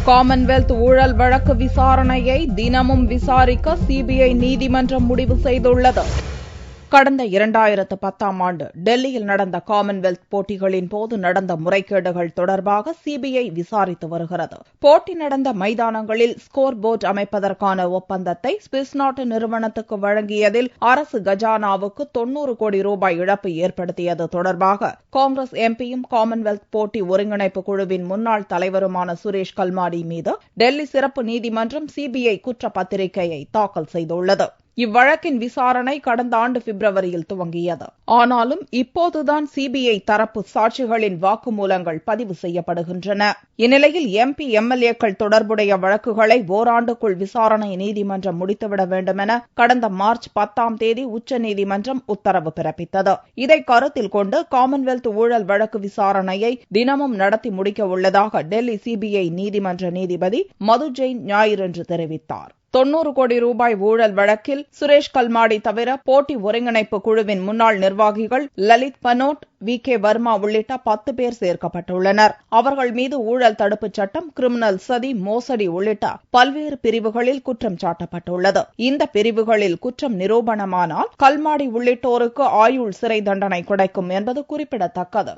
Commonwealth ஊழல் வழக்கு விசாரணையை தினமும் விசாரிக்க சிபிஐ நீதிமன்றம் முடிவு செய்துள்ளது. கடந்த 2010ஆம் ஆண்டு டெல்லியில் நடந்த காமன்வெல்த் போட்டிகளின் போது நடந்த முறைகேடுகள் தொடர்பாக சிபிஐ விசாரித்து வருகிறது. போட்டி நடந்த மைதானங்களில் ஸ்கோர் போர்டு அமைப்பதற்கான ஒப்பந்தத்தை சுவிஸ் நாட்டு நிறுவனத்துக்கு வழங்கியதில் அரசு கஜானாவுக்கு 90 கோடி ரூபாய் இழப்பு ஏற்படுத்தியது தொடர்பாக காங்கிரஸ் எம்பியும் காமன்வெல்த் போட்டி ஒருங்கிணைப்பு குழுவின் முன்னாள் தலைவருமான சுரேஷ் கல்மாடி மீது டெல்லி சிறப்பு நீதிமன்றம் சிபிஐ குற்றப்பத்திரிகையை தாக்கல் செய்துள்ளது. இவ்வழக்கின் விசாரணை கடந்த ஆண்டு பிப்ரவரியில் துவங்கியது. ஆனாலும் இப்போதுதான் சிபிஐ தரப்பு சாட்சிகளின் வாக்குமூலங்கள் பதிவு செய்யப்படுகின்றன. இந்நிலையில் எம்பி எம்எல்ஏக்கள் தொடர்புடைய வழக்குகளை ஓராண்டுக்குள் விசாரணை நீதிமன்றம் முடித்துவிட வேண்டும் என கடந்த மார்ச் 10ஆம் தேதி உச்சநீதிமன்றம் உத்தரவு பிறப்பித்தது. இதை கருத்தில் கொண்டு காமன்வெல்த் ஊழல் வழக்கு விசாரணையை தினமும் நடத்தி முடிக்க உள்ளதாக டெல்லி சிபிஐ நீதிமன்ற நீதிபதி மது ஜெயின் ஞாயிறன்று தெரிவித்தார். 90 கோடி ரூபாய் ஊழல் வழக்கில் சுரேஷ் கல்மாடி தவிர போட்டி ஒருங்கிணைப்பு குழுவின் முன்னாள் நிர்வாகிகள் லலித் பனோட், வி.கே. வர்மா உள்ளிட்ட 10 பேர் சேர்க்கப்பட்டுள்ளனர். அவர்கள் மீது ஊழல் தடுப்புச் சட்டம், கிரிமினல் சதி, மோசடி உள்ளிட்ட பல்வேறு பிரிவுகளில் குற்றம் சாட்டப்பட்டுள்ளது. இந்த பிரிவுகளில் குற்றம் நிரூபணமானால் கல்மாடி உள்ளிட்டோருக்கு ஆயுள் சிறை தண்டனை கிடைக்கும் என்பது குறிப்பிடத்தக்கது.